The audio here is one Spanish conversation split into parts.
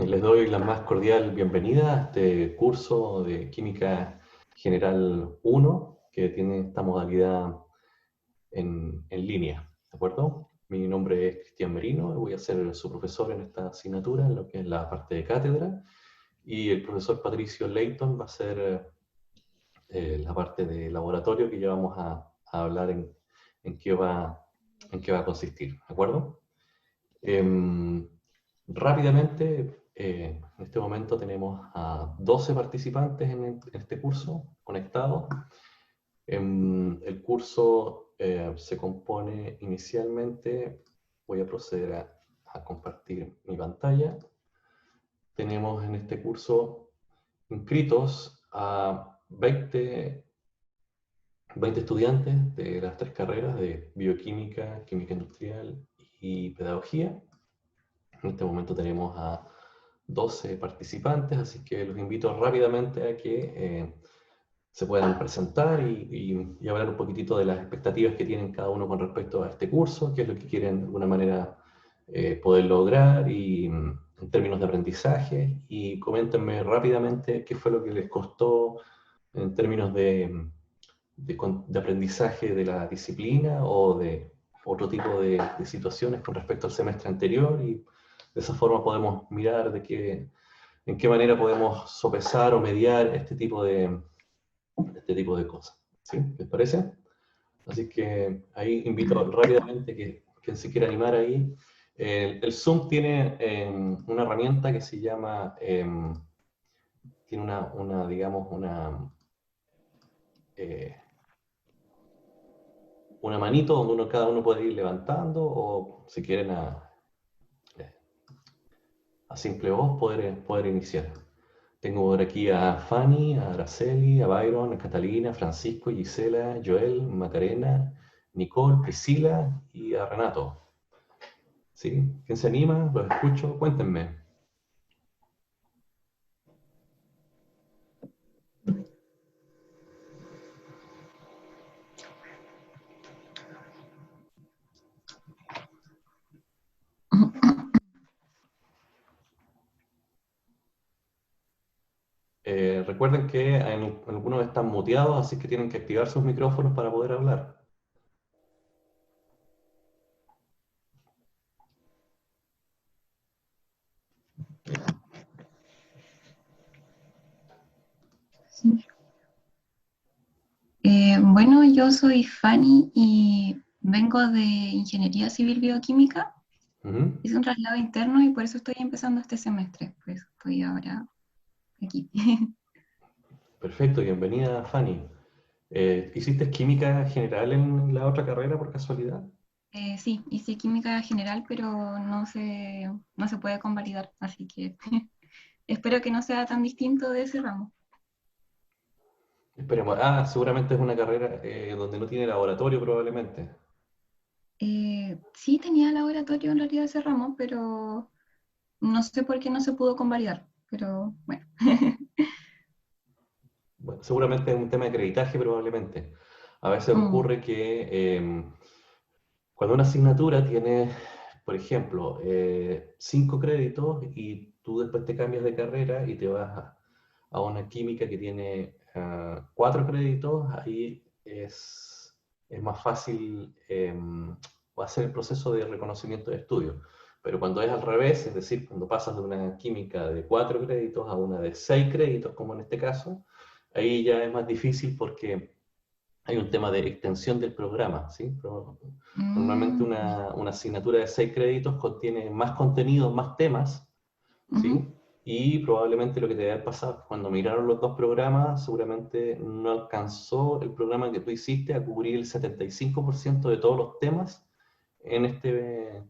Les doy la más cordial bienvenida a este curso de Química General 1 que tiene esta modalidad en línea, ¿de acuerdo? Mi nombre es Cristian Merino y voy a ser su profesor en esta asignatura, en lo que es la parte de cátedra, y el profesor Patricio Leighton va a ser la parte de laboratorio que ya vamos a hablar en qué va a consistir, ¿de acuerdo? Rápidamente, en este momento tenemos a 12 participantes en este curso conectados. El curso se compone inicialmente, voy a proceder a compartir mi pantalla. Tenemos en este curso inscritos a 20 estudiantes de las tres carreras de bioquímica, química industrial y pedagogía. En este momento tenemos a 12 participantes, así que los invito rápidamente a que se puedan presentar y hablar un poquitito de las expectativas que tienen cada uno con respecto a este curso, qué es lo que quieren de alguna manera poder lograr y en términos de aprendizaje, y coméntenme rápidamente qué fue lo que les costó en términos de aprendizaje de la disciplina o de otro tipo de situaciones con respecto al semestre anterior, y de esa forma podemos mirar en qué manera podemos sopesar o mediar este tipo de cosas. ¿Sí? ¿Les parece? Así que ahí invito rápidamente que quien se quiera animar ahí. El Zoom tiene una herramienta que se llama, tiene digamos, eh, una manito donde cada uno puede ir levantando, o si quieren a simple voz poder iniciar. Tengo por aquí a Fanny, a Araceli, a Byron, a Catalina, Francisco, Gisela, Joel, Macarena, Nicole, Priscila y a Renato. ¿Sí? ¿Quién se anima? Los escucho, cuéntenme. Recuerden que algunos están muteados, así que tienen que activar sus micrófonos para poder hablar. Sí. Bueno, yo soy Fanny y vengo de Ingeniería Civil Bioquímica. Ujú. Hice un traslado interno y por eso estoy empezando este semestre. Pues estoy ahora aquí. Perfecto, bienvenida Fanny. ¿Hiciste química general en la otra carrera por casualidad? Sí, hice química general, pero no se puede convalidar, así que espero que no sea tan distinto de ese ramo. Esperemos. Seguramente es una carrera donde no tiene laboratorio probablemente. Sí tenía laboratorio en realidad ese ramo, pero no sé por qué no se pudo convalidar. Pero bueno. Bueno, seguramente es un tema de acreditaje probablemente. A veces Mm, ocurre que cuando una asignatura tiene, por ejemplo, 5 créditos y tú después te cambias de carrera y te vas a una química que tiene 4 créditos, ahí es más fácil hacer el proceso de reconocimiento de estudio. Pero cuando es al revés, es decir, cuando pasas de una química de 4 créditos a una de 6 créditos, como en este caso, ahí ya es más difícil porque hay un tema de extensión del programa, ¿sí? Normalmente ya. una asignatura de 6 créditos contiene más contenido, más temas, Ujú. ¿sí? Y probablemente lo que te debe haber pasado cuando miraron los dos programas, seguramente no alcanzó el programa que tú hiciste a cubrir el 75% de todos los temas en este,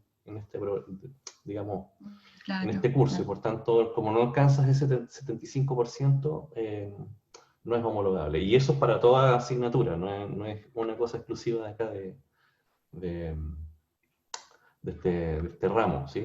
digamos, en Claro, este curso. Y claro. por tanto, como no alcanzas ese 75%, no es homologable. Y eso es para toda asignatura, no es una cosa exclusiva de acá de, de este ramo, ¿sí?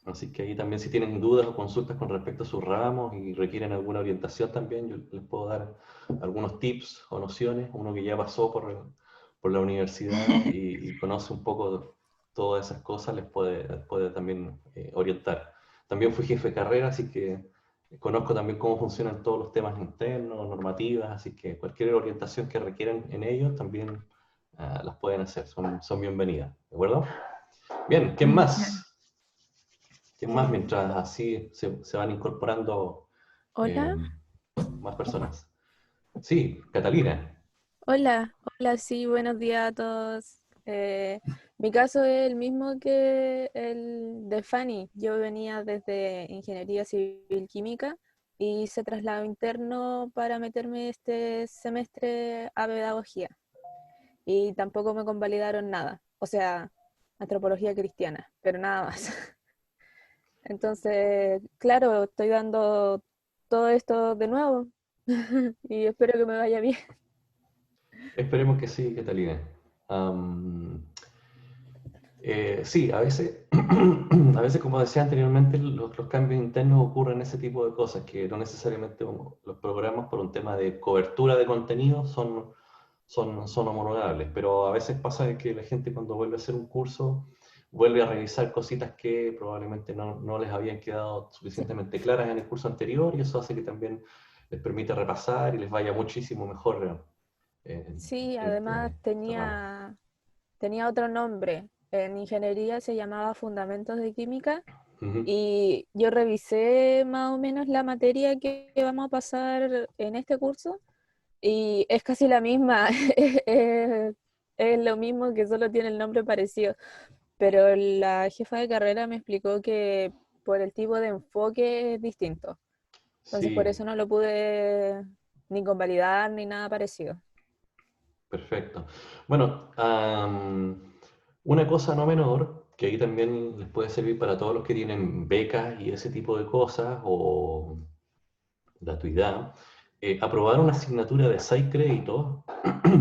Así que ahí también, si tienen dudas o consultas con respecto a sus ramos y requieren alguna orientación también, yo les puedo dar algunos tips o nociones. Uno que ya pasó por la universidad y conoce un poco todas esas cosas les puede también orientar. También fui jefe de carrera, así que conozco también cómo funcionan todos los temas internos, normativas, así que cualquier orientación que requieran en ellos también las pueden hacer, son bienvenidas, ¿de acuerdo? Bien, ¿quién Ya. más? ¿Quién más mientras así se van incorporando eh, Hola, más personas? Sí, Catalina. hola, sí, buenos días a todos. Mi caso es el mismo que el de Fanny. Yo venía desde Ingeniería Civil Química y hice traslado interno para meterme este semestre a Pedagogía. Y tampoco me convalidaron nada, o sea, Antropología Cristiana, pero nada más. Entonces, claro, estoy dando todo esto de nuevo y espero que me vaya bien. Esperemos que sí, Catalina. Am, sí, a veces, a veces, como decía anteriormente, los cambios internos ocurren ese tipo de cosas, que no necesariamente los programas por un tema de cobertura de contenido son homologables, pero a veces pasa de que la gente cuando vuelve a hacer un curso vuelve a revisar cositas que probablemente no les habían quedado Sí, suficientemente claras en el curso anterior, y eso hace que también les permita repasar y les vaya muchísimo mejor sí, en además este ramo. tenía otro nombre. En ingeniería se llamaba Fundamentos de Química Ujú. y yo revisé más o menos la materia que vamos a pasar en este curso y es casi la misma, es lo mismo que solo tiene el nombre parecido, pero la jefa de carrera me explicó que por el tipo de enfoque es distinto, entonces por Sí, eso no lo pude ni convalidar ni nada parecido. perfecto. Bueno, una cosa no menor, que ahí también les puede servir para todos los que tienen becas y ese tipo de cosas, o gratuidad, aprobar una asignatura de 6 créditos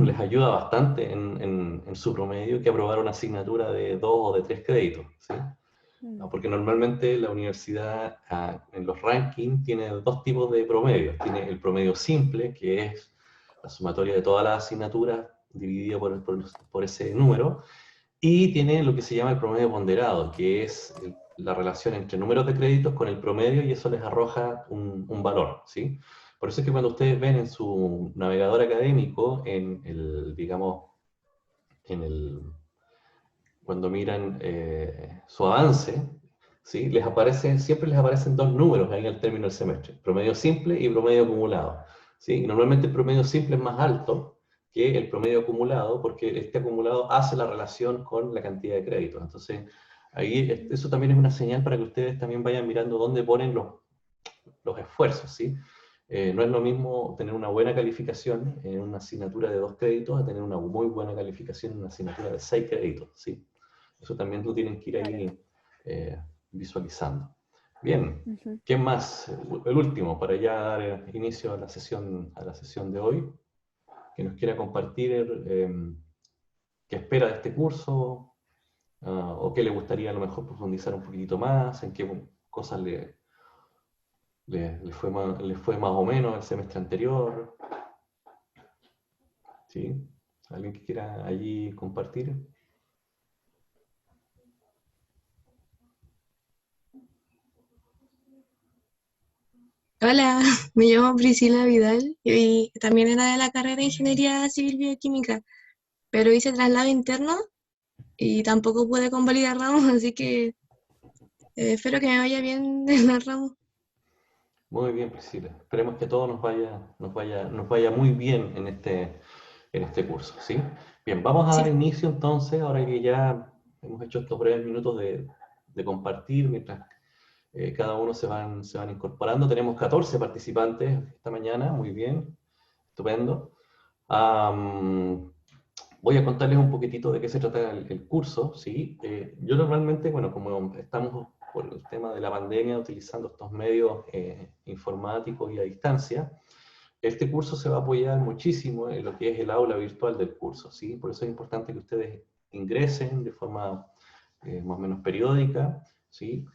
les ayuda bastante en su promedio que aprobar una asignatura de 2 o de 3 créditos, ¿sí? Mm, Porque normalmente la universidad en los rankings tiene dos tipos de promedios. Tiene el promedio simple, que es la sumatoria de todas las asignaturas dividida por ese número, y tiene lo que se llama el promedio ponderado, que es la relación entre números de créditos con el promedio, y eso les arroja un valor, ¿sí? Por eso es que cuando ustedes ven en su navegador académico, digamos, en el, cuando miran su avance, ¿sí? Siempre les aparecen dos números ahí al término del semestre, promedio simple y promedio acumulado, ¿sí? Y normalmente el promedio simple es más alto que el promedio acumulado, porque este acumulado hace la relación con la cantidad de créditos. Entonces, ahí eso también es una señal para que ustedes también vayan mirando dónde ponen los esfuerzos, ¿sí? No es lo mismo tener una buena calificación en una asignatura de 2 créditos a tener una muy buena calificación en una asignatura de 6 créditos, ¿sí? Eso también lo tienen que ir claro. ahí visualizando. Bien, Ujú. ¿qué más? El último, para ya dar inicio a la sesión de hoy, que nos quiera compartir qué espera de este curso, o qué le gustaría a lo mejor profundizar un poquitito más, en qué cosas le fue más o menos el semestre anterior, ¿sí? ¿Alguien que quiera allí compartir? Hola, me llamo Priscila Vidal y también era de la carrera de Ingeniería Civil Bioquímica, pero hice traslado interno y tampoco pude convalidar ramos, así que espero que me vaya bien en los ramos. Muy bien, Priscila. Esperemos que todo nos vaya muy bien en este curso, ¿sí? Bien, vamos a dar Sí, inicio entonces, ahora que ya hemos hecho estos breves minutos de compartir, mientras cada uno se van incorporando. Tenemos 14 participantes esta mañana, muy bien, estupendo. Am, Voy a contarles un poquitito de qué se trata el curso, ¿sí? Yo normalmente, bueno, como estamos por el tema de la pandemia utilizando estos medios informáticos y a distancia, este curso se va a apoyar muchísimo en lo que es el aula virtual del curso, ¿sí? Por eso es importante que ustedes ingresen de forma más o menos periódica, ¿sí?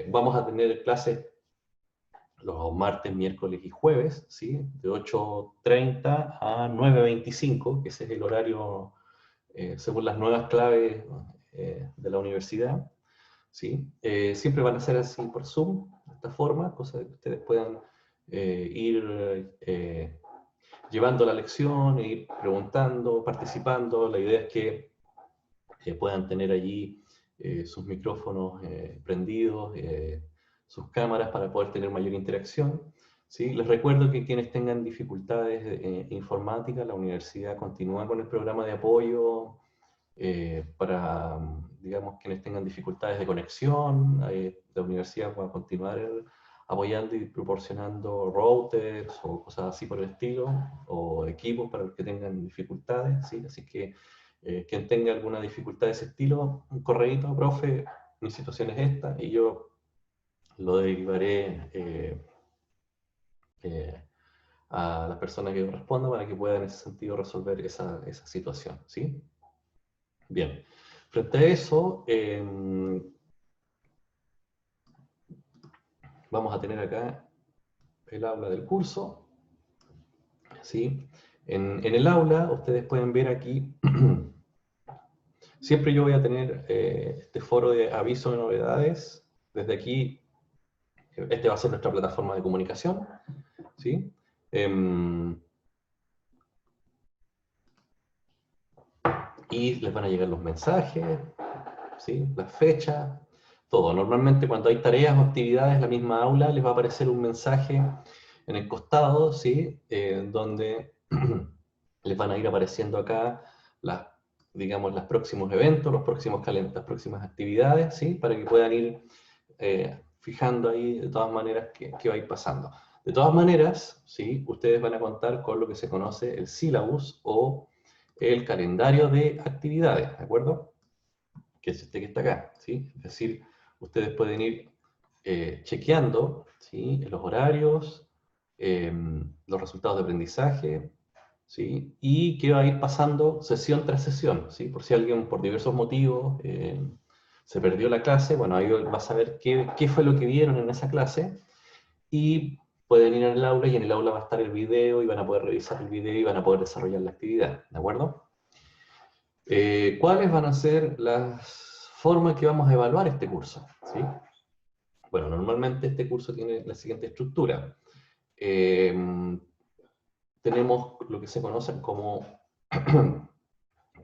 Vamos a tener clases los martes, miércoles y jueves, ¿sí? De 8:30 a 9:25, que ese es el horario según las nuevas claves de la universidad, ¿sí? Siempre van a ser así por Zoom, de esta forma, cosa de que ustedes puedan ir llevando la lección, e ir preguntando, participando. La idea es que puedan tener allí sus micrófonos prendidos, sus cámaras para poder tener mayor interacción. ¿Sí? Les recuerdo que quienes tengan dificultades informáticas, la universidad continúa con el programa de apoyo para, digamos, quienes tengan dificultades de conexión. La universidad va a continuar apoyando y proporcionando routers o cosas así por el estilo, o equipos para los que tengan dificultades, ¿sí? Así que quien tenga alguna dificultad de ese estilo, un correíto, profe, mi situación es esta, y yo lo derivaré a las personas que correspondan para que puedan en ese sentido resolver esa situación, ¿sí? Bien, frente a eso, vamos a tener acá el aula del curso, ¿sí? En el aula, ustedes pueden ver aquí, siempre yo voy a tener este foro de aviso de novedades. Desde aquí, este va a ser nuestra plataforma de comunicación, ¿sí? Y les van a llegar los mensajes, ¿sí? Las fechas, todo. Normalmente cuando hay tareas o actividades en la misma aula, les va a aparecer un mensaje en el costado, ¿sí? Donde les van a ir apareciendo acá digamos, los próximos eventos, las próximas actividades, ¿sí? Para que puedan ir fijando ahí de todas maneras qué va a ir pasando. De todas maneras, ¿sí? Ustedes van a contar con lo que se conoce el sílabus o el calendario de actividades, ¿de acuerdo? Que es este que está acá, ¿sí? Es decir, ustedes pueden ir chequeando, ¿sí? Los horarios, los resultados de aprendizaje, ¿sí? Y que va a ir pasando sesión tras sesión, ¿sí? Por si alguien por diversos motivos se perdió la clase, bueno, ahí va a saber qué fue lo que vieron en esa clase, y pueden ir al aula, y en el aula va a estar el video, y van a poder revisar el video, y van a poder desarrollar la actividad, ¿de acuerdo? ¿Cuáles van a ser las formas que vamos a evaluar este curso? ¿Sí? Bueno, normalmente este curso tiene la siguiente estructura. Tenemos lo que se conocen como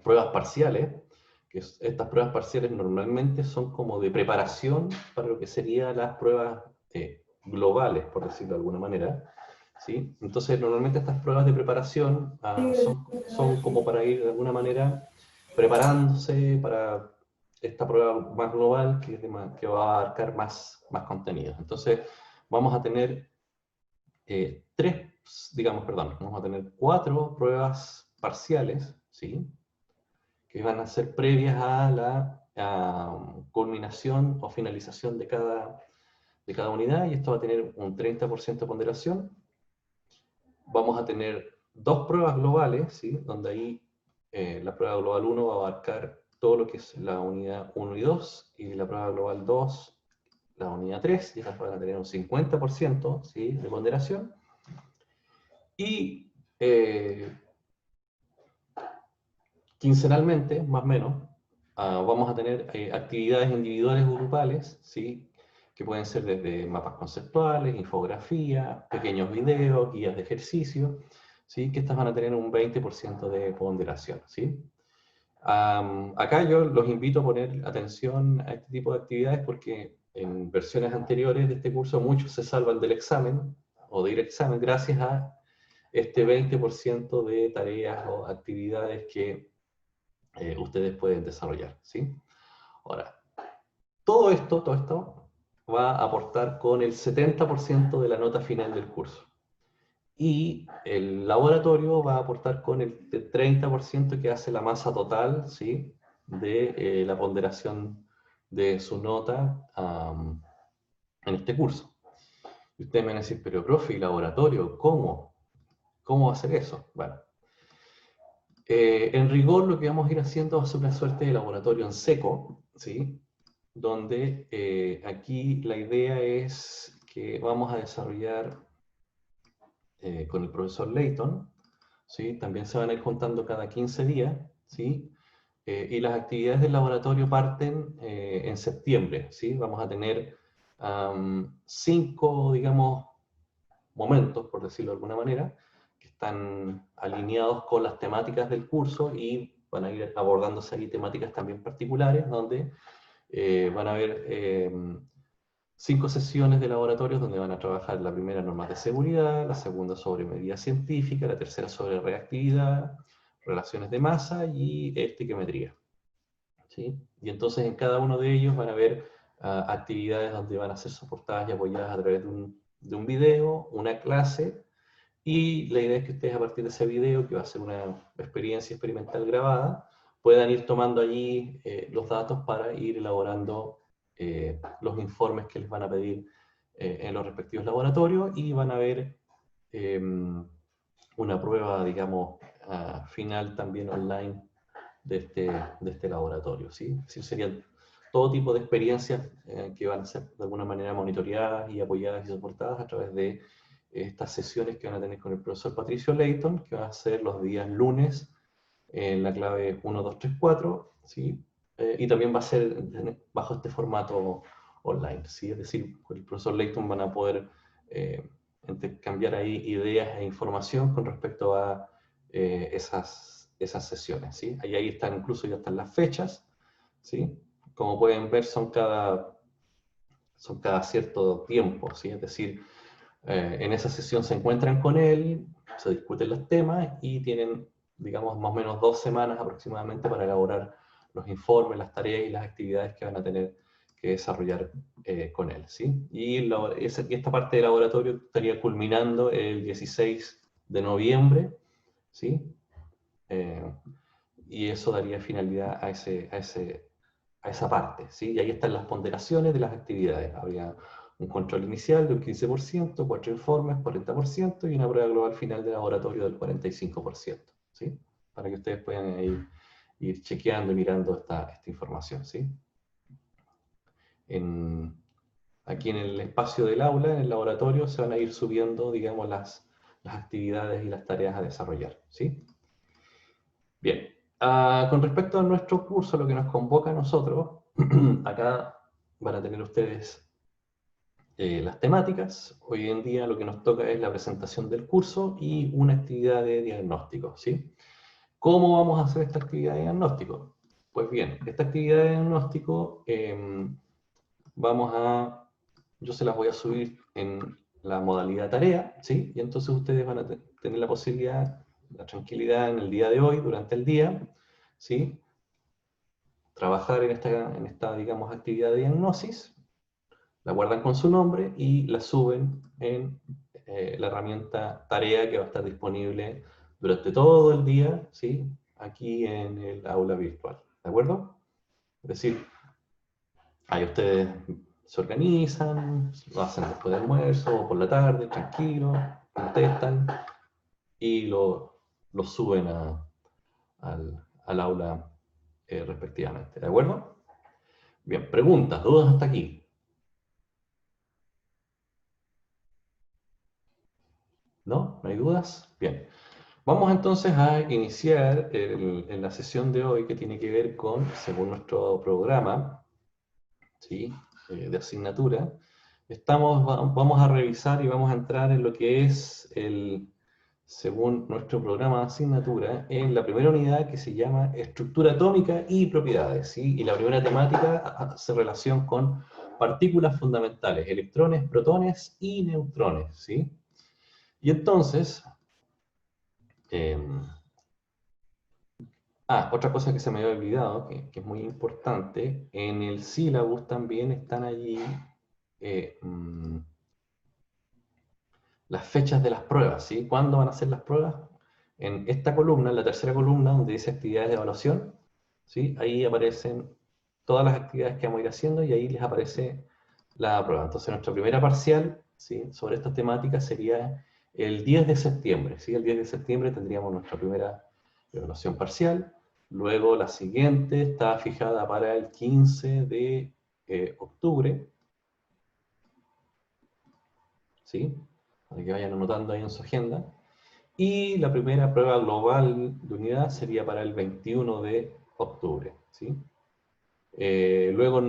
pruebas parciales, estas pruebas parciales normalmente son como de preparación para lo que serían las pruebas globales, por decirlo de alguna manera, ¿sí? Entonces, normalmente estas pruebas de preparación son como para ir de alguna manera preparándose para esta prueba más global que va a abarcar más contenidos. Entonces, vamos a tener vamos a tener 4 pruebas parciales, ¿sí? Que van a ser previas a la culminación o finalización de cada unidad, y esto va a tener un 30% de ponderación. Vamos a tener 2 pruebas globales, ¿sí? Donde ahí la prueba global 1 va a abarcar todo lo que es la unidad 1 y 2, y la prueba global 2, la unidad 3, y estas van a tener un 50%, ¿sí? De ponderación. Y quincenalmente, más o menos, vamos a tener actividades individuales o grupales, ¿sí? Que pueden ser desde mapas conceptuales, infografía, pequeños videos, guías de ejercicio, ¿sí? Que estas van a tener un 20% de ponderación, ¿sí? Acá yo los invito a poner atención a este tipo de actividades, porque en versiones anteriores de este curso muchos se salvan del examen o de ir al examen gracias a este 20% de tareas o actividades que ustedes pueden desarrollar, ¿sí? Ahora, todo esto va a aportar con el 70% de la nota final del curso. Y el laboratorio va a aportar con el 30% que hace la masa total, ¿sí? De la ponderación de su nota en este curso. Y ustedes me van a decir, pero profe, ¿y laboratorio? ¿Cómo? ¿Cómo va a ser eso? Bueno, en rigor lo que vamos a ir haciendo va a ser una suerte de laboratorio en seco, ¿sí? Donde aquí la idea es que vamos a desarrollar con el profesor Layton, ¿sí? También se van a ir juntando cada 15 días, ¿sí? y las actividades del laboratorio parten en septiembre, ¿sí? Vamos a tener 5, digamos, momentos, por decirlo de alguna manera, que están alineados con las temáticas del curso y van a ir abordándose ahí temáticas también particulares, donde van a haber 5 sesiones de laboratorios donde van a trabajar la primera normas de seguridad, la segunda sobre medida científica, la tercera sobre reactividad, relaciones de masa y estiquiometría, ¿sí? Y entonces en cada uno de ellos van a haber actividades donde van a ser soportadas y apoyadas a través de un video, una clase, y la idea es que ustedes a partir de ese video, que va a ser una experiencia experimental grabada, puedan ir tomando allí los datos para ir elaborando los informes que les van a pedir en los respectivos laboratorios, y van a ver una prueba, digamos, final también online de este laboratorio, ¿sí? Es decir, serían todo tipo de experiencias que van a ser de alguna manera monitoreadas y apoyadas y soportadas a través de estas sesiones que van a tener con el profesor Patricio Leighton, que van a ser los días lunes en la clave 1, 2, 3, 4, ¿sí? Y también va a ser bajo este formato online, ¿sí? Es decir, con el profesor Leighton van a poder intercambiar ahí ideas e información con respecto a esas sesiones, ¿sí? Ahí están, incluso ya están las fechas, ¿sí? Como pueden ver, son cada cierto tiempo, ¿sí? Es decir, en esa sesión se encuentran con él, se discuten los temas y tienen, digamos, más o menos 2 semanas aproximadamente para elaborar los informes, las tareas y las actividades que van a tener que desarrollar con él, ¿sí? Y esta parte de laboratorio estaría culminando el 16 de noviembre, ¿sí? Y eso daría finalidad a esa parte, ¿sí? Y ahí están las ponderaciones de las actividades. Habría un control inicial de un 15%, 4 informes, 40%, y una prueba global final de laboratorio del 45%, ¿sí? Para que ustedes puedan ir chequeando y mirando esta información, ¿sí? Aquí en el espacio del aula, en el laboratorio, se van a ir subiendo, digamos, las actividades y las tareas a desarrollar, ¿sí? Bien. Con respecto a nuestro curso, lo que nos convoca a nosotros, acá van a tener ustedes las temáticas. Hoy en día lo que nos toca es la presentación del curso y una actividad de diagnóstico, ¿sí? ¿Cómo vamos a hacer esta actividad de diagnóstico? Pues bien, esta actividad de diagnóstico yo se las voy a subir en la modalidad tarea, ¿sí? Y entonces ustedes van a tener la posibilidad, la tranquilidad en el día de hoy, durante el día, ¿sí? Trabajar en esta, digamos, actividad de diagnosis, la guardan con su nombre y la suben en la herramienta tarea que va a estar disponible durante todo el día, ¿sí? Aquí en el aula virtual, ¿de acuerdo? Es decir, ahí ustedes se organizan, lo hacen después del almuerzo o por la tarde, tranquilo, contestan y lo suben al aula respectivamente, ¿de acuerdo? Bien, preguntas, dudas hasta aquí. ¿No? ¿No hay dudas? Bien. Vamos entonces a iniciar en la sesión de hoy, que tiene que ver con, según nuestro programa, ¿sí? De asignatura. Vamos a revisar y vamos a entrar en lo que es, según nuestro programa de asignatura, en la primera unidad, que se llama Estructura atómica y propiedades, ¿sí? Y la primera temática hace relación con partículas fundamentales, electrones, protones y neutrones, ¿sí? Y entonces, otra cosa que se me había olvidado, que es muy importante, en el sílabus también están allí las fechas de las pruebas, ¿sí? ¿Cuándo van a ser las pruebas? En esta columna, en la tercera columna, donde dice actividades de evaluación, ¿sí? Ahí aparecen todas las actividades que vamos a ir haciendo y ahí les aparece la prueba. Entonces, nuestra primera parcial, ¿sí? Sobre estas temáticas sería el 10 de septiembre, ¿sí? El 10 de septiembre tendríamos nuestra primera evaluación parcial. Luego la siguiente está fijada para el 15 de octubre, ¿sí? Para que vayan anotando ahí en su agenda. Y la primera prueba global de unidad sería para el 21 de octubre, ¿sí? Luego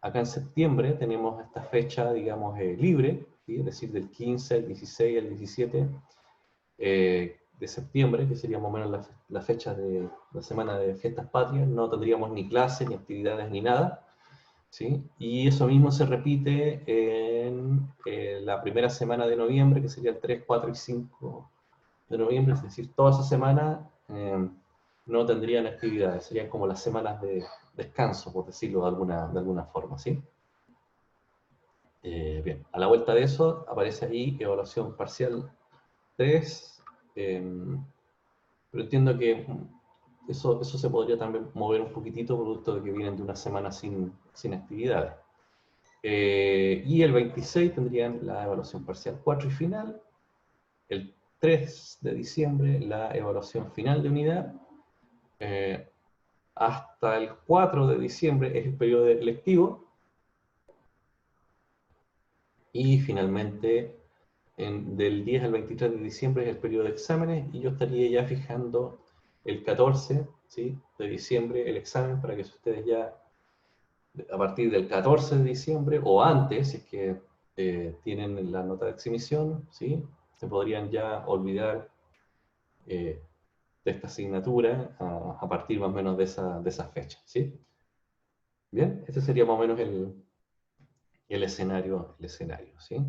acá en septiembre tenemos esta fecha, digamos, libre, ¿sí? Es decir, del 15 al 16 al 17 de septiembre, que sería más o menos la fecha de la semana de fiestas patrias. No tendríamos ni clases, ni actividades, ni nada, ¿sí? Y eso mismo se repite en la primera semana de noviembre, que sería el 3, 4 y 5 de noviembre, es decir, toda esa semana no tendrían actividades, serían como las semanas de descanso, por decirlo de alguna forma, ¿sí? Bien, a la vuelta de eso aparece ahí evaluación parcial 3, pero entiendo que eso se podría también mover un poquitito, producto de que vienen de una semana sin actividades. Y el 26 tendrían la evaluación parcial 4 y final, el 3 de diciembre la evaluación final de unidad, hasta el 4 de diciembre es el periodo lectivo, y finalmente del 10 al 23 de diciembre es el periodo de exámenes, y yo estaría ya fijando el 14, ¿sí?, de diciembre el examen, para que ustedes ya a partir del 14 de diciembre o antes, si es que tienen la nota de exhibición, ¿sí?, se podrían ya olvidar de esta asignatura a partir más o menos de esa fecha, ¿sí? Bien, este sería más o menos el escenario, ¿sí?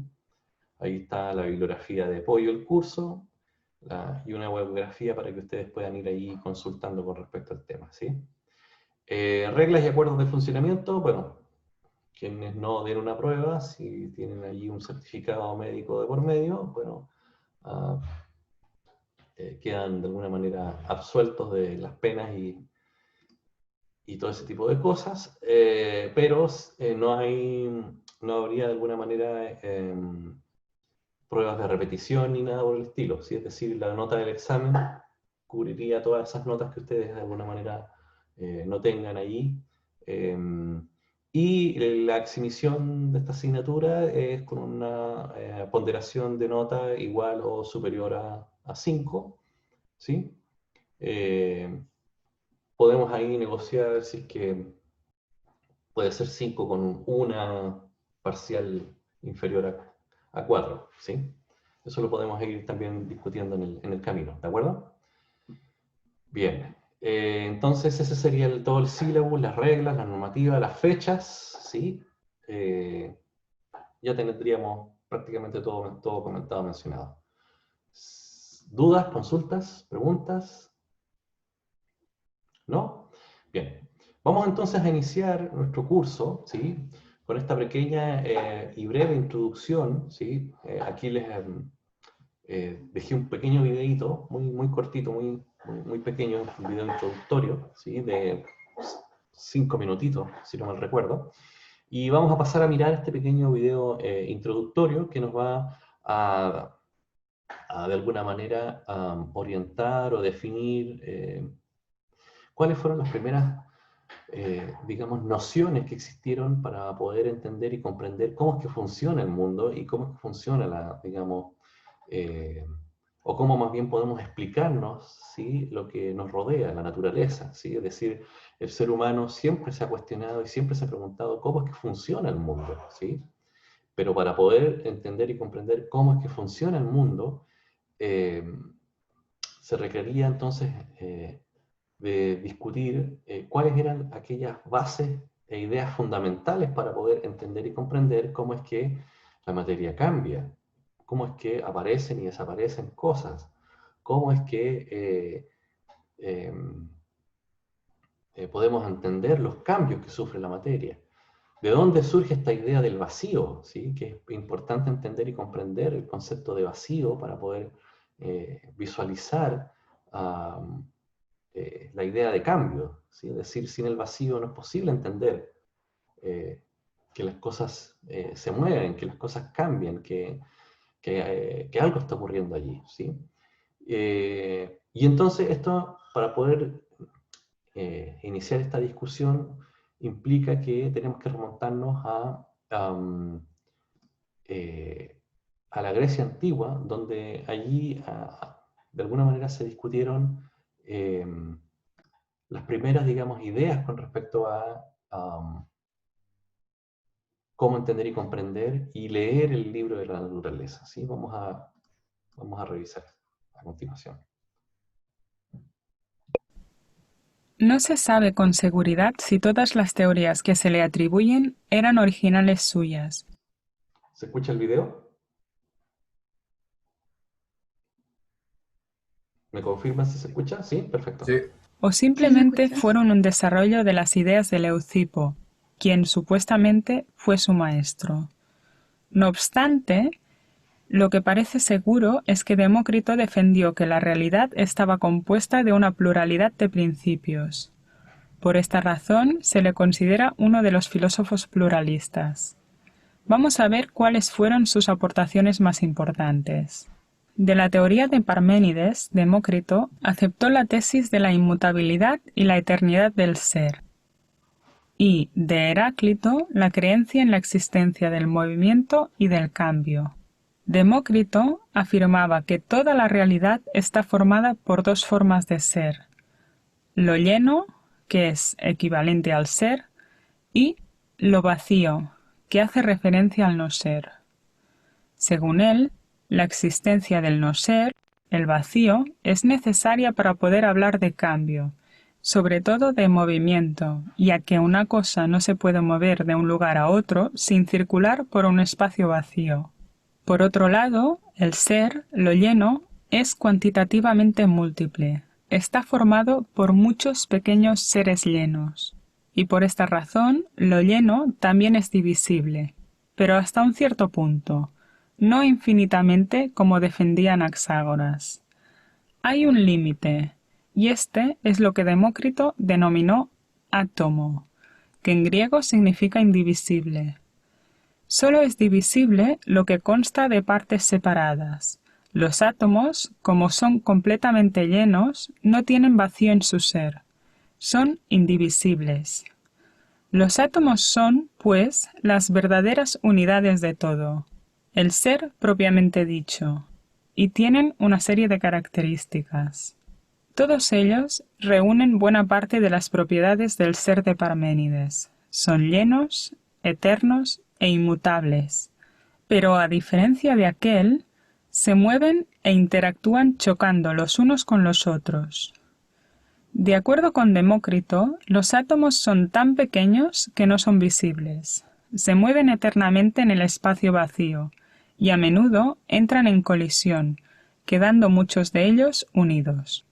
Ahí está la bibliografía de apoyo del curso y una webografía para que ustedes puedan ir ahí consultando con respecto al tema, ¿sí? Reglas y acuerdos de funcionamiento. Bueno, quienes no den una prueba, si tienen allí un certificado médico de por medio, bueno, quedan de alguna manera absueltos de las penas y todo ese tipo de cosas, pero no habría de alguna manera pruebas de repetición ni nada por el estilo, ¿sí? Es decir, la nota del examen cubriría todas esas notas que ustedes de alguna manera no tengan allí. Y la exhibición de esta asignatura es con una ponderación de nota igual o superior a 5, ¿sí? Podemos ahí negociar si es que puede ser 5 con una parcial inferior a 4, ¿sí? Eso lo podemos ir también discutiendo en el camino, ¿de acuerdo? Bien, entonces ese sería todo el sílabus, las reglas, las normativas, las fechas, ¿sí? Ya tendríamos prácticamente todo comentado, mencionado. ¿Dudas, consultas, preguntas? ¿No? Bien. Vamos entonces a iniciar nuestro curso, ¿sí?, con esta pequeña y breve introducción, ¿sí? Aquí les dejé un pequeño videito, muy cortito, muy pequeño, un video introductorio, ¿sí?, de 5 minutitos, si no mal recuerdo. Y vamos a pasar a mirar este pequeño video introductorio que nos va a de alguna manera orientar o definir cuáles fueron las primeras, digamos, nociones que existieron para poder entender y comprender cómo es que funciona el mundo y cómo es que funciona digamos, o cómo más bien podemos explicarnos, ¿sí?, lo que nos rodea, la naturaleza, ¿sí? Es decir, el ser humano siempre se ha cuestionado y siempre se ha preguntado cómo es que funciona el mundo, ¿sí? Pero para poder entender y comprender cómo es que funciona el mundo, se requería entonces de discutir cuáles eran aquellas bases e ideas fundamentales para poder entender y comprender cómo es que la materia cambia, cómo es que aparecen y desaparecen cosas, cómo es que podemos entender los cambios que sufre la materia. ¿De dónde surge esta idea del vacío? ¿Sí? Que es importante entender y comprender el concepto de vacío para poder visualizar la idea de cambio, ¿sí? Es decir, sin el vacío no es posible entender que las cosas se mueven, que las cosas cambian, que algo está ocurriendo allí, ¿sí? Y entonces esto, para poder iniciar esta discusión, implica que tenemos que remontarnos a la Grecia antigua, donde allí de alguna manera se discutieron las primeras, digamos, ideas con respecto a cómo entender y comprender y leer el libro de la naturaleza. ¿Sí? Vamos a revisar a continuación. No se sabe con seguridad si todas las teorías que se le atribuyen eran originales suyas. ¿Se escucha el video? ¿Me confirman si se escucha? ¿Sí? Perfecto. Sí. O Sí, se simplemente escucha. fueron un desarrollo de las ideas de Leucipo, quien supuestamente fue su maestro. No obstante, lo que parece seguro es que Demócrito defendió que la realidad estaba compuesta de una pluralidad de principios. Por esta razón, se le considera uno de los filósofos pluralistas. Vamos a ver cuáles fueron sus aportaciones más importantes. De la teoría de Parménides, Demócrito aceptó la tesis de la inmutabilidad y la eternidad del ser, y de Heráclito la creencia en la existencia del movimiento y del cambio. Demócrito afirmaba que toda la realidad está formada por dos formas de ser: lo lleno, que es equivalente al ser, y lo vacío, que hace referencia al no ser. Según él, la existencia del no ser, el vacío, es necesaria para poder hablar de cambio, sobre todo de movimiento, ya que una cosa no se puede mover de un lugar a otro sin circular por un espacio vacío. Por otro lado, el ser, lo lleno, es cuantitativamente múltiple. Está formado por muchos pequeños seres llenos, y por esta razón lo lleno también es divisible, pero hasta un cierto punto, no infinitamente como defendía Anaxágoras. Hay un límite, y este es lo que Demócrito denominó átomo, que en griego significa indivisible. Solo es divisible lo que consta de partes separadas. Los átomos, como son completamente llenos, no tienen vacío en su ser. Son indivisibles. Los átomos son, pues, las verdaderas unidades de todo, el ser propiamente dicho, y tienen una serie de características. Todos ellos reúnen buena parte de las propiedades del ser de Parménides. Son llenos, eternos e inmutables, pero a diferencia de aquel, se mueven e interactúan chocando los unos con los otros. De acuerdo con Demócrito, los átomos son tan pequeños que no son visibles. Se mueven eternamente en el espacio vacío y a menudo entran en colisión, quedando muchos de ellos unidos.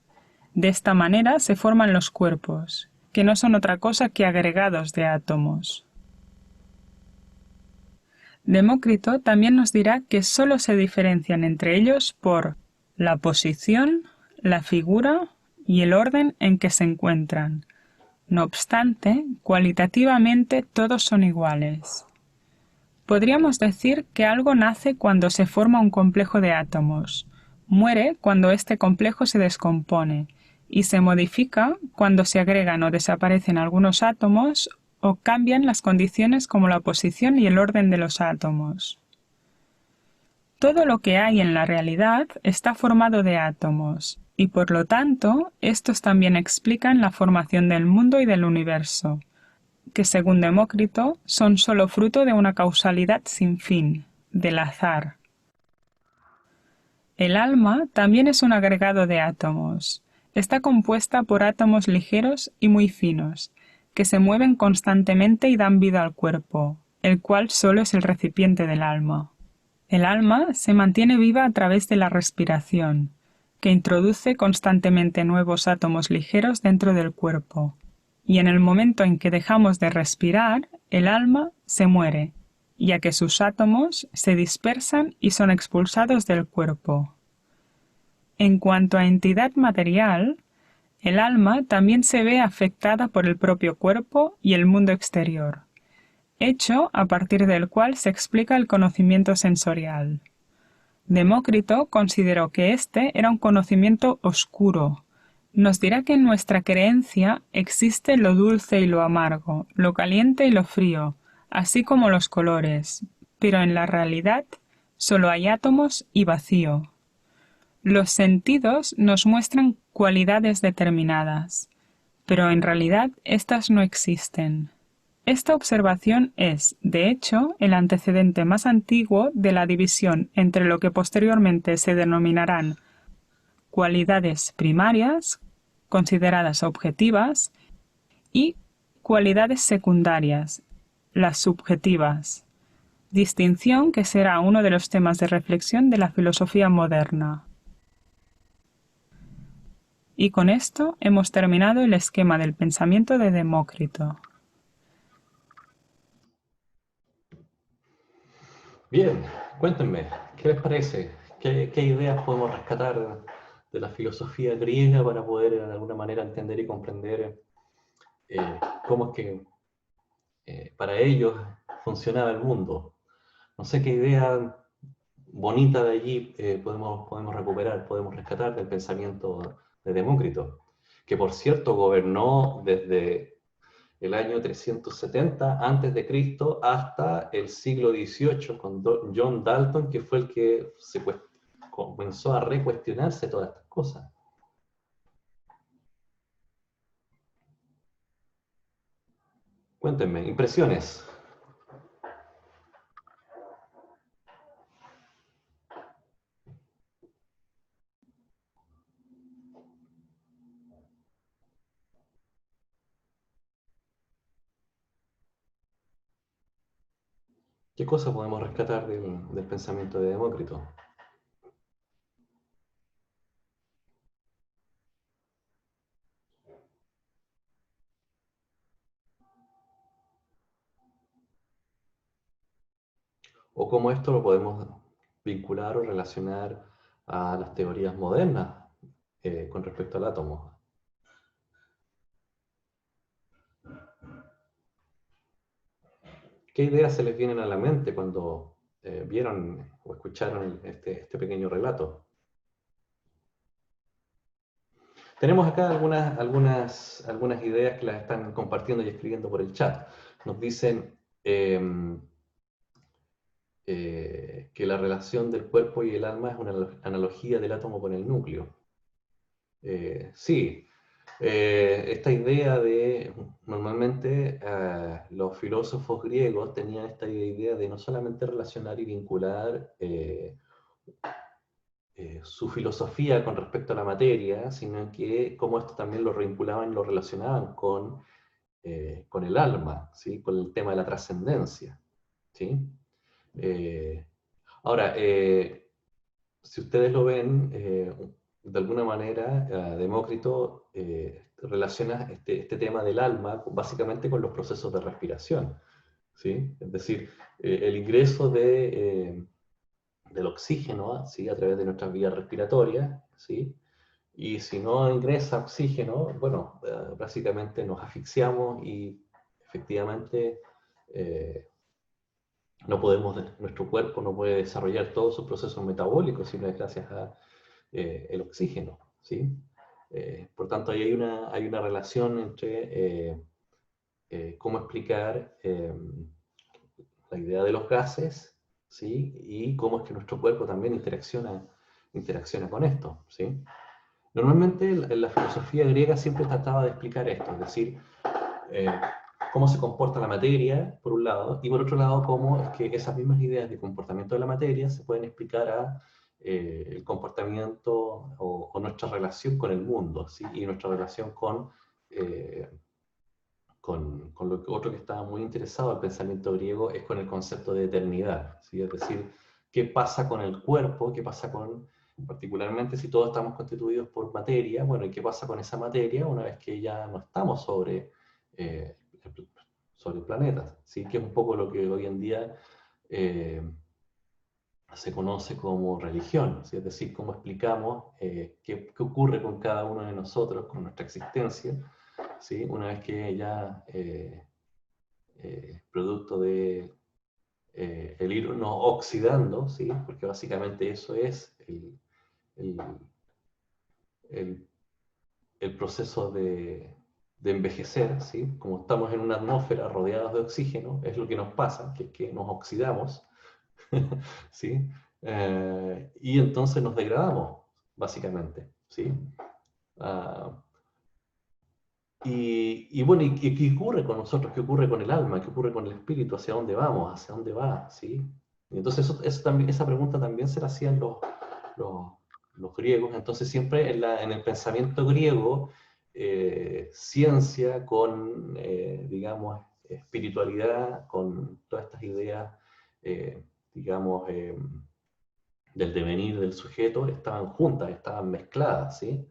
De esta manera se forman los cuerpos, que no son otra cosa que agregados de átomos. Demócrito también nos dirá que sólo se diferencian entre ellos por la posición, la figura y el orden en que se encuentran. No obstante, cualitativamente todos son iguales. Podríamos decir que algo nace cuando se forma un complejo de átomos, muere cuando este complejo se descompone, y se modifica cuando se agregan o desaparecen algunos átomos o cambian las condiciones como la posición y el orden de los átomos. Todo lo que hay en la realidad está formado de átomos, y por lo tanto, estos también explican la formación del mundo y del universo, que según Demócrito son sólo fruto de una causalidad sin fin, del azar. El alma también es un agregado de átomos. Está compuesta por átomos ligeros y muy finos, que se mueven constantemente y dan vida al cuerpo, el cual solo es el recipiente del alma. El alma se mantiene viva a través de la respiración, que introduce constantemente nuevos átomos ligeros dentro del cuerpo, y en el momento en que dejamos de respirar, el alma se muere, ya que sus átomos se dispersan y son expulsados del cuerpo. En cuanto a entidad material, el alma también se ve afectada por el propio cuerpo y el mundo exterior, hecho a partir del cual se explica el conocimiento sensorial. Demócrito consideró que este era un conocimiento oscuro. Nos dirá que en nuestra creencia existe lo dulce y lo amargo, lo caliente y lo frío, así como los colores, pero en la realidad solo hay átomos y vacío. Los sentidos nos muestran cualidades determinadas. pero en realidad estas no existen. Esta observación es, de hecho, el antecedente más antiguo de la división entre lo que posteriormente se denominarán cualidades primarias, consideradas objetivas, y cualidades secundarias, las subjetivas, distinción que será uno de los temas de reflexión de la filosofía moderna. Y con esto hemos terminado el esquema del pensamiento de Demócrito. Bien, cuéntenme, ¿qué les parece? ¿Qué ideas podemos rescatar de la filosofía griega para poder de alguna manera entender y comprender cómo es que para ellos funcionaba el mundo? No sé qué idea bonita de allí podemos recuperar, podemos rescatar del pensamiento de Demócrito, que por cierto gobernó desde el año 370 antes de Cristo hasta el siglo XVIII con John Dalton, que fue el que comenzó a recuestionarse todas estas cosas. Cuéntenme, impresiones. ¿Qué cosa podemos rescatar del pensamiento de Demócrito? O cómo esto lo podemos vincular o relacionar a las teorías modernas con respecto al átomo. ¿Qué ideas se les vienen a la mente cuando vieron o escucharon este pequeño relato? Tenemos acá algunas ideas que las están compartiendo y escribiendo por el chat. Nos dicen que la relación del cuerpo y el alma es una analogía del átomo con el núcleo. Sí, esta idea de, normalmente los filósofos griegos tenían esta idea de no solamente relacionar y vincular su filosofía con respecto a la materia, sino que como esto también lo vinculaban y lo relacionaban con el alma, ¿sí? Con el tema de la trascendencia. ¿Sí? Ahora, si ustedes lo ven, de alguna manera, Demócrito relaciona este tema del alma básicamente con los procesos de respiración. ¿Sí? Es decir, el ingreso del oxígeno, ¿sí? A través de nuestras vías respiratorias, ¿sí? Y si no ingresa oxígeno, bueno, básicamente nos asfixiamos y efectivamente nuestro cuerpo no puede desarrollar todos sus procesos metabólicos, sino es gracias a el oxígeno, ¿sí? Por tanto, ahí hay una relación entre cómo explicar la idea de los gases, ¿sí? Y cómo es que nuestro cuerpo también interacciona con esto, ¿sí? Normalmente en la filosofía griega siempre trataba de explicar esto, es decir, cómo se comporta la materia, por un lado, y por otro lado, cómo es que esas mismas ideas de comportamiento de la materia se pueden explicar a el comportamiento o nuestra relación con el mundo, ¿sí? Y nuestra relación con lo que otro que estaba muy interesado al pensamiento griego es con el concepto de eternidad, ¿sí? Es decir, qué pasa con el cuerpo, qué pasa particularmente si todos estamos constituidos por materia, bueno, y qué pasa con esa materia una vez que ya no estamos sobre el planeta, ¿sí? Que es un poco lo que hoy en día se conoce como religión, ¿sí? Es decir, cómo explicamos qué ocurre con cada uno de nosotros, con nuestra existencia, ¿sí? Una vez que ya producto de el irnos oxidando, ¿sí? Porque básicamente eso es el proceso de envejecer, ¿sí? Como estamos en una atmósfera rodeados de oxígeno, es lo que nos pasa, que es que nos oxidamos, ¿sí? Y entonces nos degradamos, básicamente, ¿sí? Y bueno, ¿y qué ocurre con nosotros? ¿Qué ocurre con el alma? ¿Qué ocurre con el espíritu? ¿Hacia dónde vamos? ¿Hacia dónde va? ¿Sí? Y entonces esa pregunta también se la hacían los, los griegos. Entonces siempre en el pensamiento griego, ciencia con, digamos, espiritualidad, con todas estas ideas, digamos, del devenir del sujeto, estaban juntas, estaban mezcladas, ¿sí?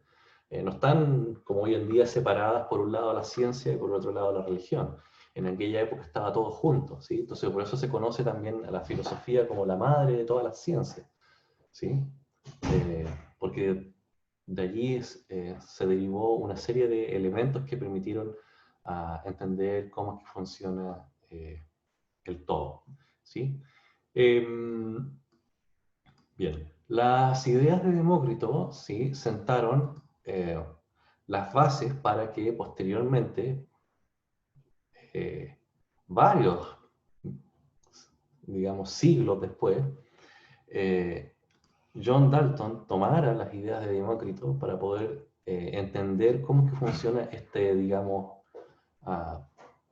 No están como hoy en día separadas por un lado la ciencia y por otro lado la religión. En aquella época estaba todo junto, ¿sí? Entonces por eso se conoce también a la filosofía como la madre de todas las ciencias, ¿sí? Porque de allí se derivó una serie de elementos que permitieron entender cómo es que funciona el todo, ¿sí? Bien, las ideas de Demócrito, ¿sí?, sentaron las bases para que posteriormente varios, digamos, siglos después, John Dalton tomara las ideas de Demócrito para poder entender cómo es que funciona este, digamos,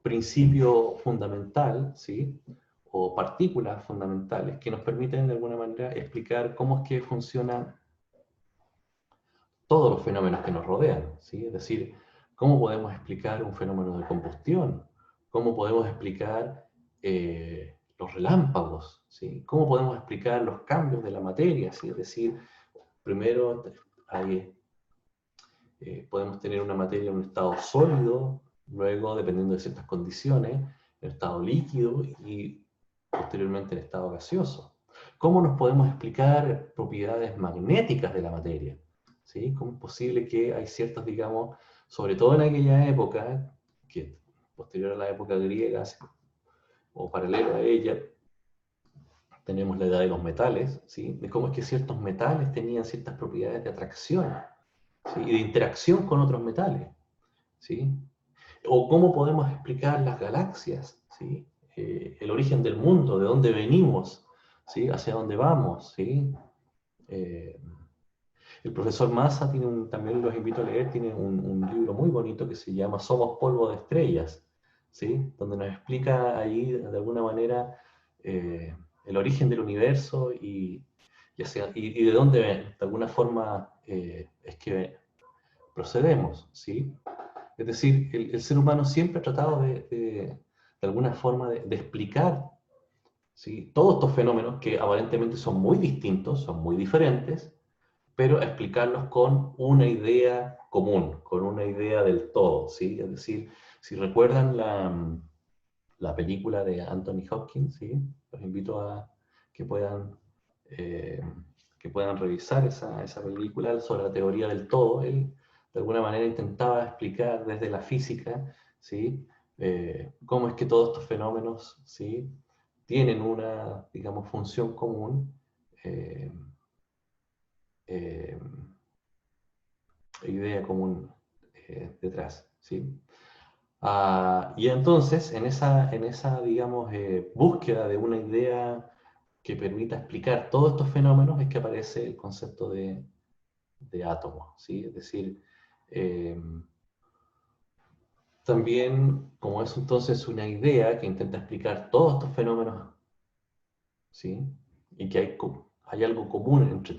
principio fundamental, ¿sí?, o partículas fundamentales que nos permiten de alguna manera explicar cómo es que funcionan todos los fenómenos que nos rodean, ¿sí? Es decir, cómo podemos explicar un fenómeno de combustión, cómo podemos explicar los relámpagos, ¿sí? Cómo podemos explicar los cambios de la materia, ¿sí? Es decir, primero podemos tener una materia en un estado sólido, luego, dependiendo de ciertas condiciones, en estado líquido y posteriormente en estado gaseoso. ¿Cómo nos podemos explicar propiedades magnéticas de la materia? ¿Sí? ¿Cómo es posible que hay ciertas, digamos, sobre todo en aquella época, que posterior a la época griega, o paralelo a ella, tenemos la edad de los metales, ¿sí?, de cómo es que ciertos metales tenían ciertas propiedades de atracción, ¿sí?, y de interacción con otros metales, ¿sí? O cómo podemos explicar las galaxias, ¿sí? El origen del mundo, de dónde venimos, ¿sí?, hacia dónde vamos, ¿sí? El profesor Massa también los invito a leer, tiene un libro muy bonito que se llama Somos polvo de estrellas, ¿sí?, donde nos explica ahí de alguna manera el origen del universo y de dónde de alguna forma es que procedemos, ¿sí? Es decir, el ser humano siempre ha tratado de alguna forma de explicar, ¿sí?, todos estos fenómenos que aparentemente son muy distintos, son muy diferentes, pero explicarlos con una idea común, con una idea del todo, ¿sí? Es decir, si recuerdan la película de Anthony Hopkins, ¿sí?, los invito a que puedan, eh, que puedan revisar esa película sobre la teoría del todo. Él, de alguna manera, intentaba explicar desde la física, ¿sí?, cómo es que todos estos fenómenos, ¿sí?, tienen una, digamos, función común, eh, idea común detrás, ¿sí? Y entonces, en esa digamos, búsqueda de una idea que permita explicar todos estos fenómenos es que aparece el concepto de átomo, ¿sí? Es decir, también, como es entonces una idea que intenta explicar todos estos fenómenos, ¿sí?, y que hay algo común entre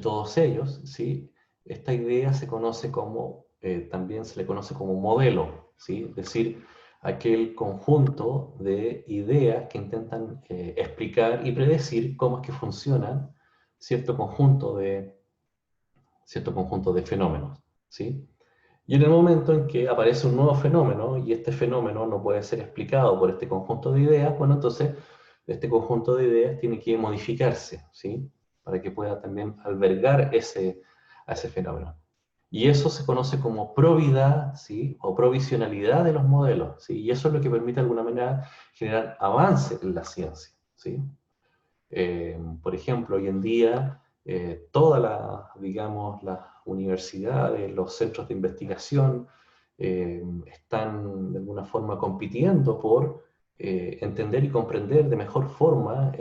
todos ellos, ¿sí?, esta idea se conoce como, también se le conoce como modelo, ¿sí?, es decir, aquel conjunto de ideas que intentan explicar y predecir cómo es que funcionan cierto conjunto de fenómenos, ¿sí? Y en el momento en que aparece un nuevo fenómeno y este fenómeno no puede ser explicado por este conjunto de ideas, bueno, entonces este conjunto de ideas tiene que modificarse, ¿sí?, para que pueda también albergar a ese fenómeno. Y eso se conoce como probidad, ¿sí?, o provisionalidad de los modelos, ¿sí? Y eso es lo que permite de alguna manera generar avance en la ciencia, ¿sí? Por ejemplo, hoy en día todas digamos, las universidades, los centros de investigación están de alguna forma compitiendo por entender y comprender de mejor forma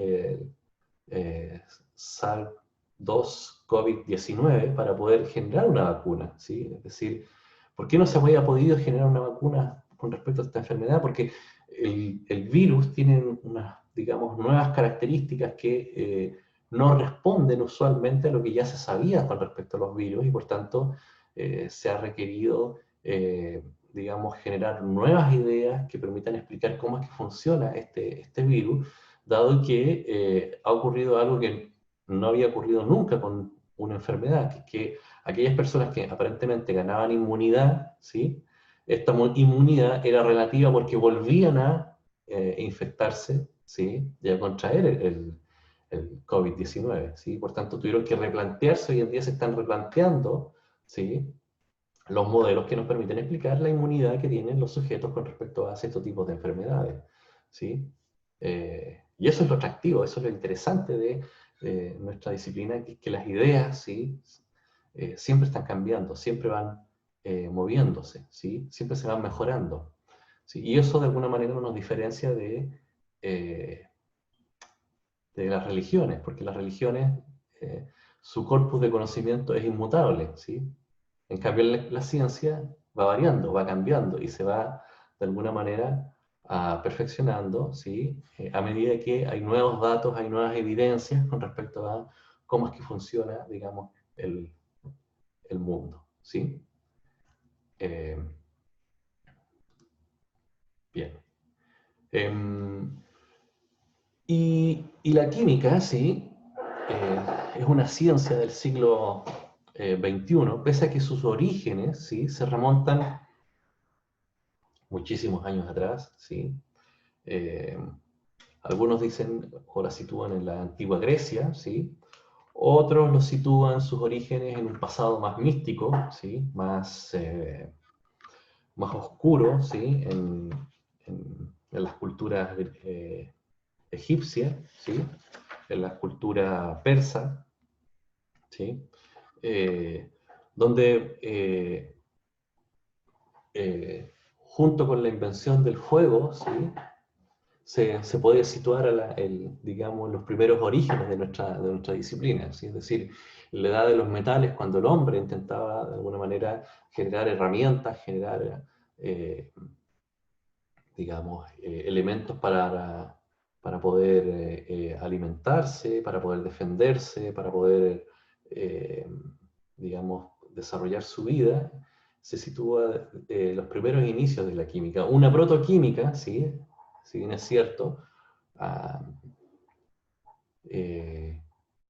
SARS-2 COVID-19 para poder generar una vacuna, ¿sí? Es decir, ¿Por qué no se había podido generar una vacuna con respecto a esta enfermedad? Porque el virus tiene unas, digamos, nuevas características que no responden usualmente a lo que ya se sabía con respecto a los virus, y por tanto se ha requerido, digamos, generar nuevas ideas que permitan explicar cómo es que funciona este virus, dado que ha ocurrido algo que no había ocurrido nunca con una enfermedad, que aquellas personas que aparentemente ganaban inmunidad, ¿sí? Esta inmunidad era relativa porque volvían a infectarse, ¿sí? Y a contraer el COVID-19, ¿sí? Por tanto, tuvieron que replantearse, hoy en día se están replanteando, ¿sí? Los modelos que nos permiten explicar la inmunidad que tienen los sujetos con respecto a ciertos tipos de enfermedades, ¿sí? Y eso es lo atractivo, eso es lo interesante de nuestra disciplina, que las ideas, ¿sí? Siempre están cambiando, siempre van moviéndose, ¿sí? Siempre se van mejorando, ¿sí? Y eso de alguna manera nos diferencia de las religiones, porque las religiones, su corpus de conocimiento es inmutable, ¿sí? En cambio, la ciencia va variando, va cambiando y se va, de alguna manera, perfeccionando, ¿sí? A medida que hay nuevos datos, hay nuevas evidencias con respecto a cómo es que funciona, digamos, el mundo, ¿sí? Bien. Y la química, sí, es una ciencia del siglo XXI, pese a que sus orígenes, ¿sí? Se remontan muchísimos años atrás, ¿sí? Algunos dicen o la sitúan en la antigua Grecia, ¿sí? Otros los sitúan sus orígenes en un pasado más místico, ¿sí? Más oscuro, ¿sí? En las culturas egipcias, ¿sí? En la cultura persa, ¿sí? Donde junto con la invención del fuego, ¿sí? Se puede situar digamos, los primeros orígenes de nuestra disciplina, ¿sí? Es decir, la edad de los metales, cuando el hombre intentaba de alguna manera generar herramientas, generar, digamos, elementos para poder alimentarse, para poder defenderse, para poder, digamos, desarrollar su vida, se sitúa los primeros inicios de la química. Una protoquímica, ¿sí? Si bien es cierto, ah,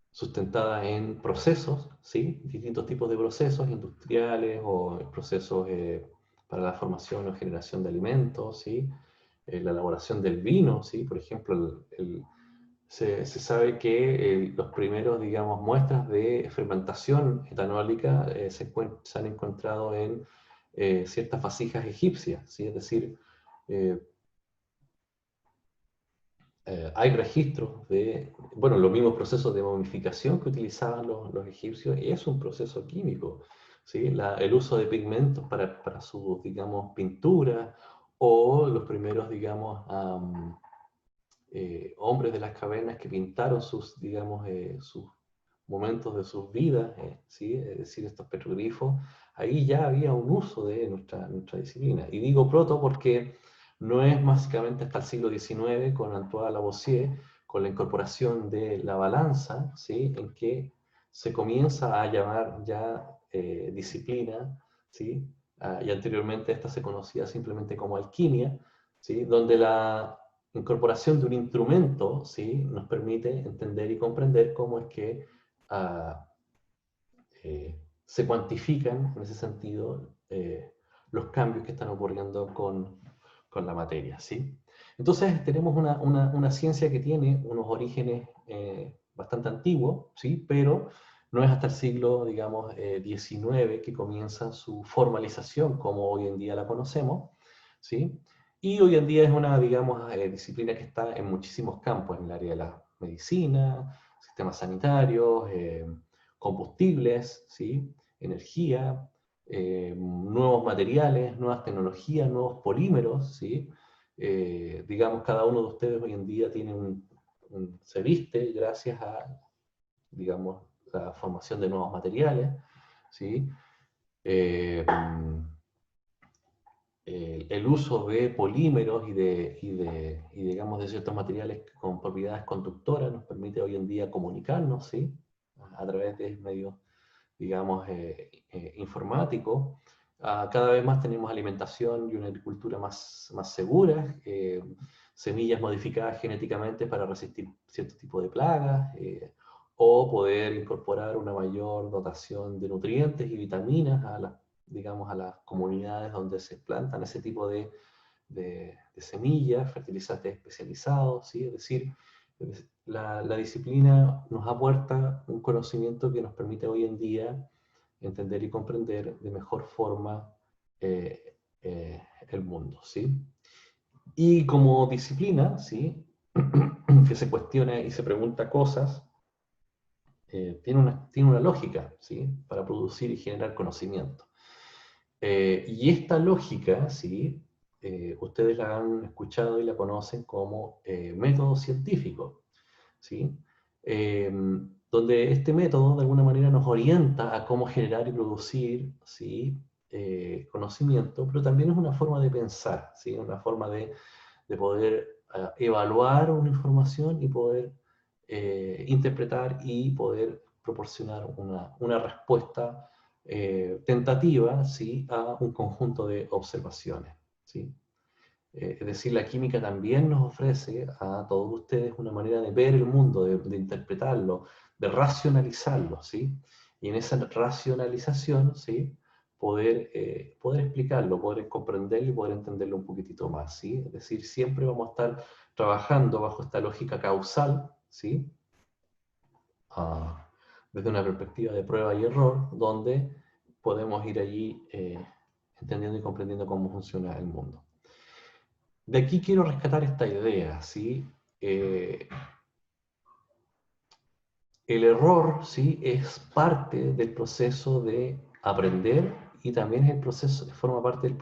sustentada en procesos, ¿sí? Distintos tipos de procesos industriales o procesos para la formación o generación de alimentos, ¿sí? La elaboración del vino, ¿sí? Por ejemplo, se sabe que los primeros, digamos, muestras de fermentación etanólica se han encontrado en ciertas vasijas egipcias, ¿sí? Es decir, hay registros de, bueno, los mismos procesos de momificación que utilizaban los egipcios, y es un proceso químico, ¿sí? El uso de pigmentos para sus, digamos, pinturas, o los primeros, digamos, hombres de las cavernas que pintaron sus, digamos, sus momentos de sus vidas, ¿sí? Es decir, estos petroglifos, ahí ya había un uso de nuestra disciplina. Y digo proto porque no es básicamente hasta el siglo XIX, con Antoine Lavoisier, con la incorporación de la balanza, ¿sí? En que se comienza a llamar ya disciplina, ¿sí? Y anteriormente esta se conocía simplemente como alquimia, ¿sí? Donde la incorporación de un instrumento, ¿sí? Nos permite entender y comprender cómo es que se cuantifican en ese sentido los cambios que están ocurriendo con la materia, ¿sí? Entonces tenemos una ciencia que tiene unos orígenes bastante antiguos, ¿sí? Pero no es hasta el siglo, digamos, XIX que comienza su formalización como hoy en día la conocemos, ¿sí? Y hoy en día es una, digamos, disciplina que está en muchísimos campos, en el área de la medicina, sistemas sanitarios, combustibles, ¿sí? Energía, nuevos materiales, nuevas tecnologías, nuevos polímeros, ¿sí? Digamos, cada uno de ustedes hoy en día tiene se viste gracias a, digamos, la formación de nuevos materiales, ¿sí? el uso de polímeros y digamos, de ciertos materiales con propiedades conductoras nos permite hoy en día comunicarnos, ¿sí? A través de medios, digamos, informáticos. Cada vez más tenemos alimentación y una agricultura más segura, semillas modificadas genéticamente para resistir cierto tipo de plagas, o poder incorporar una mayor dotación de nutrientes y vitaminas a digamos, a las comunidades donde se plantan ese tipo de semillas, fertilizantes especializados, ¿sí? Es decir, la disciplina nos aporta un conocimiento que nos permite hoy en día entender y comprender de mejor forma el mundo, ¿sí? Y como disciplina, ¿sí? Que se cuestiona y se pregunta cosas, tiene una lógica, ¿sí? Para producir y generar conocimiento. Y esta lógica, ¿sí? Ustedes la han escuchado y la conocen como método científico, ¿sí? Donde este método de alguna manera nos orienta a cómo generar y producir, ¿sí? Conocimiento, pero también es una forma de pensar, ¿sí? Una forma de poder evaluar una información y poder interpretar y poder proporcionar una respuesta tentativa, ¿sí? A un conjunto de observaciones, ¿sí? Es decir, la química también nos ofrece a todos ustedes una manera de ver el mundo, de interpretarlo, de racionalizarlo, ¿sí? Y en esa racionalización, ¿sí? Poder explicarlo, poder comprenderlo y poder entenderlo un poquitito más, ¿sí? Es decir, siempre vamos a estar trabajando bajo esta lógica causal, ¿sí? Desde una perspectiva de prueba y error, donde podemos ir allí entendiendo y comprendiendo cómo funciona el mundo. De aquí quiero rescatar esta idea, ¿sí? El error, ¿sí? Es parte del proceso de aprender y también es forma parte del